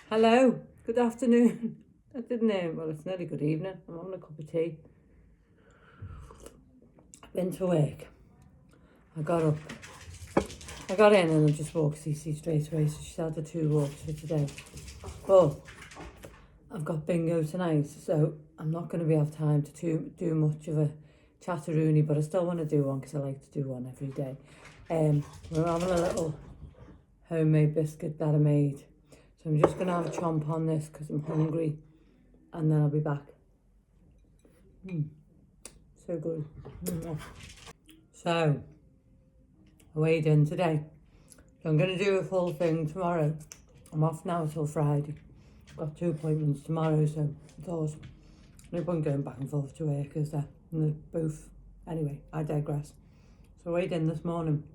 Hello, good afternoon. I didn't know, well, it's nearly good evening. I'm having a cup of tea. I've been to work. I got up. I got in and I just walked CC straight away, so she's had the 2 walks for today. But I've got bingo tonight, so I'm not going to have time to do much of a chatteroony, but I still want to do one because I like to do one every day. We're having a little homemade biscuit that I made. So I'm just going to have a chomp on this because I'm hungry, and then I'll be back. So good. So, I weighed in today. So I'm going to do a full thing tomorrow. I'm off now till Friday. I've got 2 appointments tomorrow, so I thought no point going back and forth to work, is there? And they're both... Anyway, I digress. So I weighed in this morning.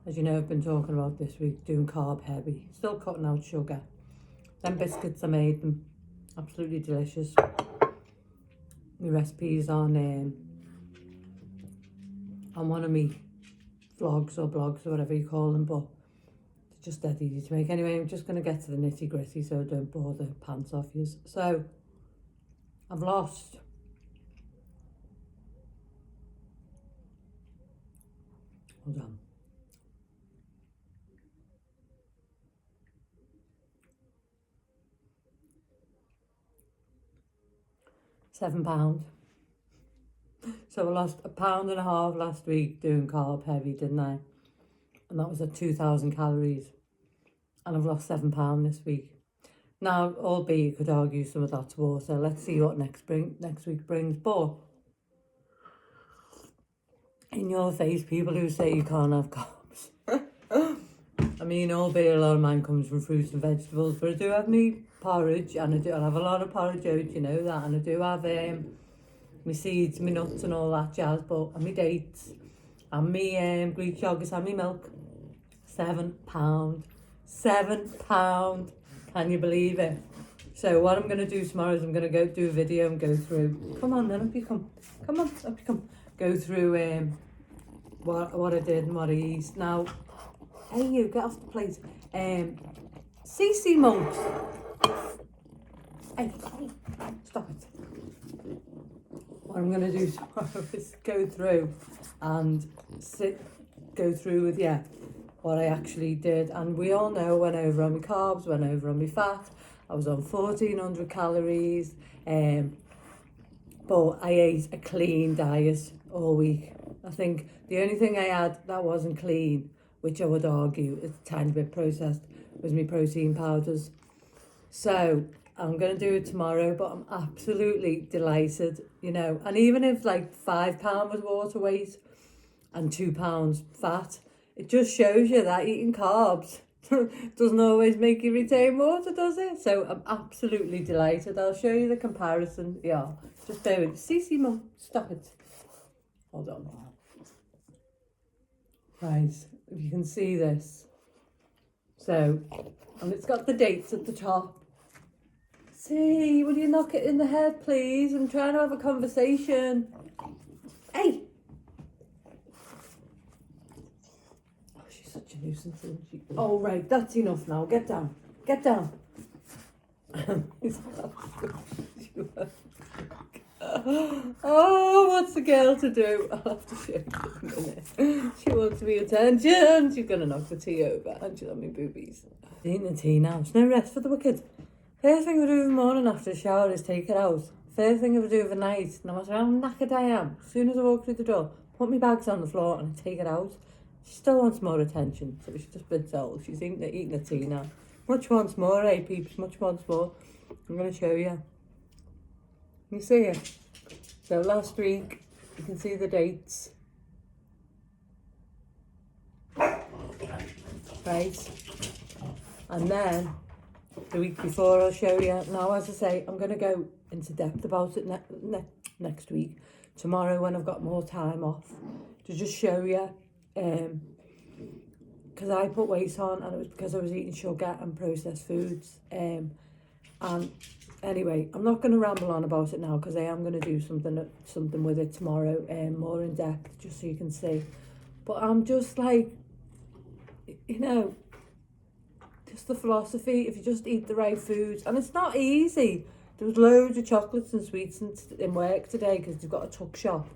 As you know, I've been talking about this week, doing carb heavy. Still cutting out sugar. Them biscuits, I made them. Absolutely delicious. My recipes on one of my vlogs or blogs or whatever you call them, but it's just that easy to make. Anyway, I'm just going to get to the nitty gritty so I don't bore the pants off you. So, I've lost... Hold on. £7. So I lost 1.5 pounds last week doing carb heavy, didn't I? And that was at 2,000 calories. And I've lost £7 this week. Now, albeit you could argue some of that's water. Let's see what next week brings. But in your face, people who say you can't have carbs. I mean, albeit a lot of mine comes from fruits and vegetables, but I do have me porridge, and I have a lot of porridge oats, you know that, and I do have my seeds, my nuts and all that jazz, and my dates, and my Greek yogurt and my milk. £7. £7. Can you believe it? So what I'm going to do tomorrow is I'm going to go do a video and go through... Come on then, up you come. Come on, up you come. Go through what I did and what I used. Now, hey you, get off the plate. CC monks. Hey, stop it. What I'm going to do tomorrow is go through and go through with what I actually did. And we all know I went over on my carbs, went over on my fat. I was on 1,400 calories. But I ate a clean diet all week. I think the only thing I had that wasn't clean, which I would argue is a tiny bit processed, was my protein powders. So I'm going to do it tomorrow, but I'm absolutely delighted, you know. And even if like £5 was water weight and £2 fat, it just shows you that eating carbs doesn't always make you retain water, does it? So I'm absolutely delighted. I'll show you the comparison. Yeah, just bear with me. CC Mum, stop it. Hold on. Right, if you can see this. So, and it's got the dates at the top. See, will you knock it in the head, please? I'm trying to have a conversation. Hey! Oh, she's such a nuisance, isn't she? Oh, right, that's enough now. Get down. Get down. Oh, what's the girl to do? I'll have to show you in a minute. She wants me attention. She's going to knock the tea over and she's on me boobies. Eating the tea now. It's no rest for the wicked. First thing I do in the morning after the shower is take it out. First thing I do overnight, no matter how knackered I am, as soon as I walk through the door, put my bags on the floor and I take it out. She still wants more attention, so she's just been told. She's eating the tea now. Much wants more, eh, peeps? Much wants more. I'm going to show you. You see it? So last week, you can see the dates. Right? And then the week before I'll show you. Now, as I say, I'm going to go into depth about it next week. Tomorrow when I've got more time off. To just show you. Because I put weight on and it was because I was eating sugar and processed foods. And anyway, I'm not going to ramble on about it now because I am going to do something with it tomorrow, more in depth, just so you can see. But I'm just like, you know, that's the philosophy. If you just eat the right foods, and it's not easy. There was loads of chocolates and sweets in work today because they've got a tuck shop,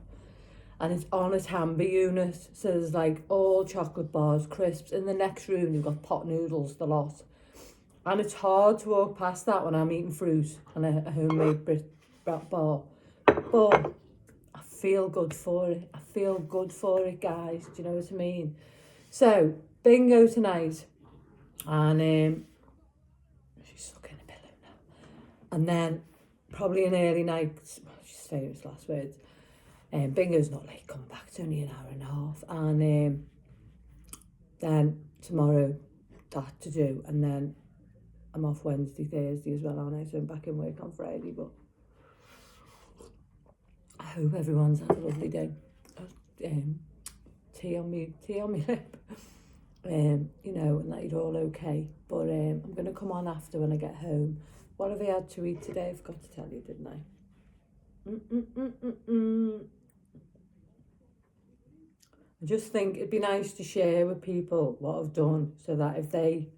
and it's on a timber unit. So there's like all chocolate bars, crisps. In the next room, they've got pot noodles, the lot. And it's hard to walk past that when I'm eating fruit and a homemade bar. But I feel good for it. I feel good for it, guys. Do you know what I mean? So, bingo tonight. And she's stuck in a pillow now. And then probably an early night, she's famous last words. Bingo's not late coming back, it's only an hour and a half. And then tomorrow, that to do. And then I'm off Wednesday, Thursday as well, aren't I? So I'm back in work on Friday, but I hope everyone's had a lovely day. Tea on me lip, you know, and that you're all okay. But I'm going to come on after when I get home. What have I had to eat today? I forgot to tell you, didn't I? I just think it'd be nice to share with people what I've done so that if they,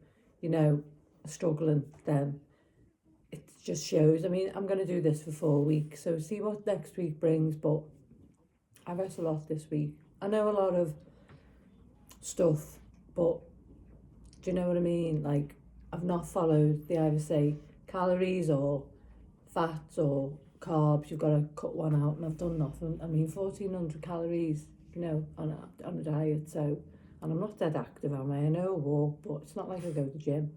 you know, are struggling, then it just shows. I mean, I'm going to do this for 4 weeks, so see what next week brings, but I've ate a lot this week. I know a lot of stuff, but do you know what I mean? Like, I've not followed, they either say calories or fats or carbs, you've got to cut one out, and I've done nothing. I mean, 1,400 calories, you know, on a diet, so, and I'm not dead active, am I? I know I walk, but it's not like I go to the gym.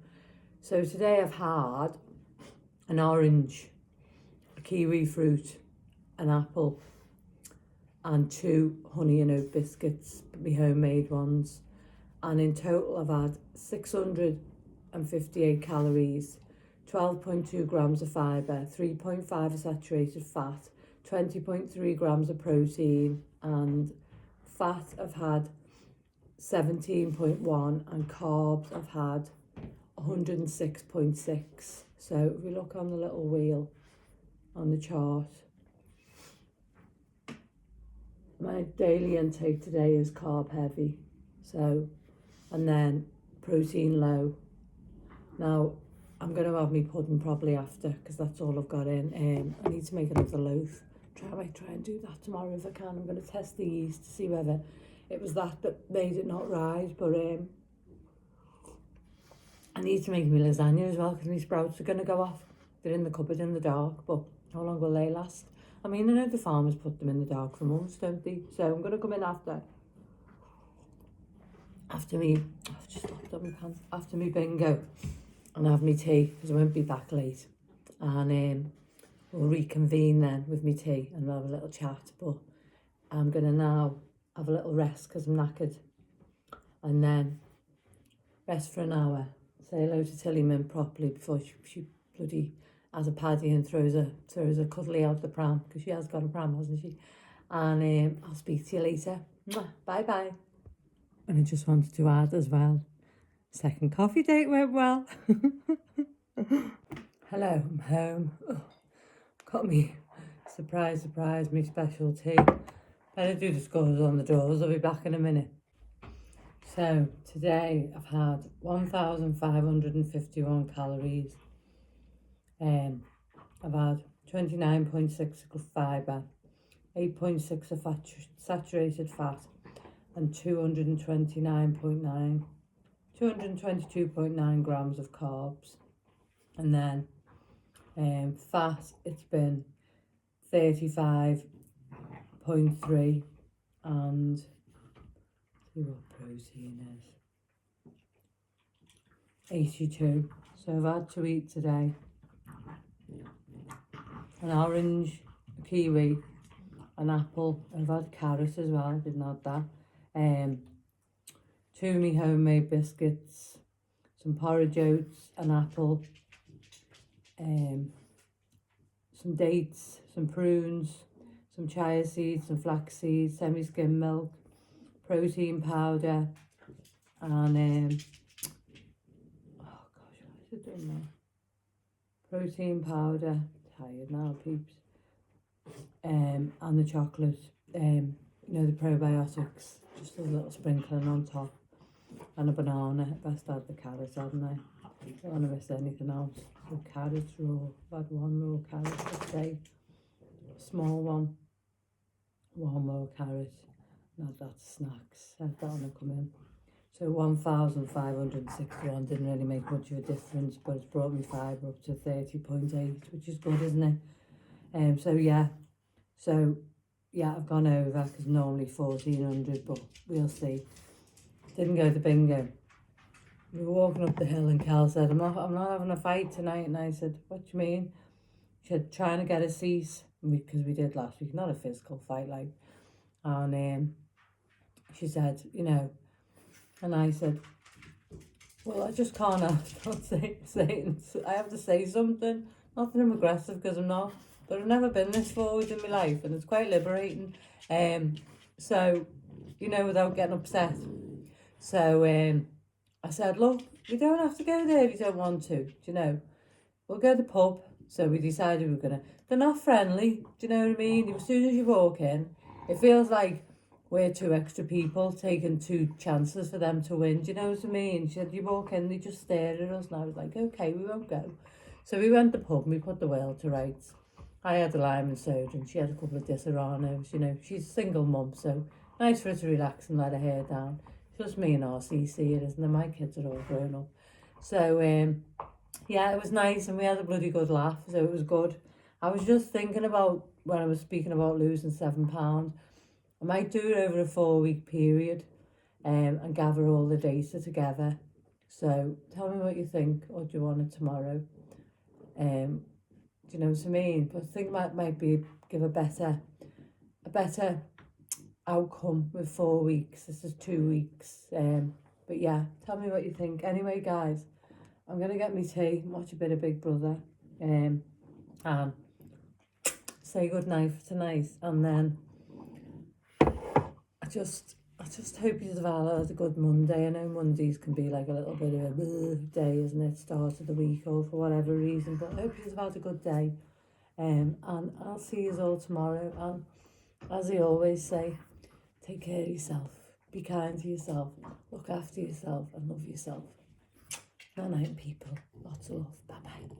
So today I've had an orange, a kiwi fruit, an apple, and 2 honey and oat biscuits, my homemade ones. And in total I've had 658 calories, 12.2 grams of fibre, 3.5 of saturated fat, 20.3 grams of protein, and fat I've had 17.1, and carbs I've had 106.6. So if we look on the little wheel on the chart, my daily intake today is carb heavy, so, and then protein low. Now I'm going to have me pudding probably after, because that's all I've got in. I need to make another loaf. I might try and do that tomorrow if I can. I'm going to test the yeast to see whether it was that made it not rise, but I need to make me lasagna as well, because my sprouts are going to go off. They're in the cupboard in the dark, but how long will they last? I mean, I know the farmers put them in the dark for months, don't they? So I'm going to come in after me, I've just locked up my pants, after me bingo, and have me tea, because I won't be back late. And we'll reconvene then with me tea and we'll have a little chat. But I'm going to now have a little rest because I'm knackered. And then rest for an hour. Say hello to Tillyman properly before she bloody has a paddy and throws a cuddly out the pram, because she has got a pram, hasn't she? And I'll speak to you later. Bye bye. And I just wanted to add as well, second coffee date went well. Hello, I'm home. Oh, got me, surprise, me special tea. Better do the scores on the doors, I'll be back in a minute. So today I've had 1,551 calories. I've had 29.6 of fibre, 8.6 of saturated fat, and 222.9 grams of carbs. And then fat, it's been 35.3, and see what protein is, 82. So I've had to eat today an orange, a kiwi, an apple. I've had carrot as well, I didn't have that. 2 of my homemade biscuits, some porridge oats, an apple, some dates, some prunes, some chia seeds, some flax seeds, semi-skim milk, protein powder, and oh gosh, what is it doing now? Protein powder, tired now peeps, and the chocolate, you know, the probiotics, just a little sprinkling on top, and a banana. Best add the carrot, hadn't I? Don't want to miss anything else. So carrots raw. I've had one raw carrot today. Small one. One more carrot. Now that's snacks. I've got to come in. So 1,561 didn't really make much of a difference, but it's brought me fibre up to 30.8, which is good, isn't it? So yeah, I've gone over because normally 1,400, but we'll see. Didn't go to bingo. We were walking up the hill and Cal said, I'm not having a fight tonight. And I said, what do you mean? She said, trying to get a cease, because we did last week, not a physical fight, like. And she said, you know, and I said, well, I just can't I have to say something. Not that I'm aggressive, because I'm not, but I've never been this forward in my life, and it's quite liberating. So, you know, without getting upset. So I said, look, we don't have to go there if you don't want to, do you know? We'll go to the pub. So we decided we were going to. They're not friendly, do you know what I mean? As soon as you walk in, it feels like we're two extra people taking two chances for them to win. Do you know what I mean? She said, you walk in, they just stare at us. And I was like, okay, we won't go. So we went to the pub and we put the world to rights. I had a lime and soda and she had a couple of Disaronnos. You know, she's a single mum, so nice for her to relax and let her hair down. It's just me and RCC, it isn't it? My kids are all grown up. So, yeah, it was nice and we had a bloody good laugh, so it was good. I was just thinking about, when I was speaking about losing £7, I might do it over a 4-week period and gather all the data together. So tell me what you think, or do you want it tomorrow? Do you know what I mean? But I think that might be give a better outcome with 4 weeks. This is 2 weeks. But yeah, tell me what you think. Anyway, guys, I'm gonna get me tea, watch a bit of Big Brother, and say good night for tonight, and then I just hope you've had a good Monday. I know Mondays can be like a little bit of a day, isn't it? Start of the week or for whatever reason, but I hope you've had a good day. And I'll see you all tomorrow. And as I always say, take care of yourself, be kind to yourself, look after yourself and love yourself. Good night, people. Lots of love. Bye-bye.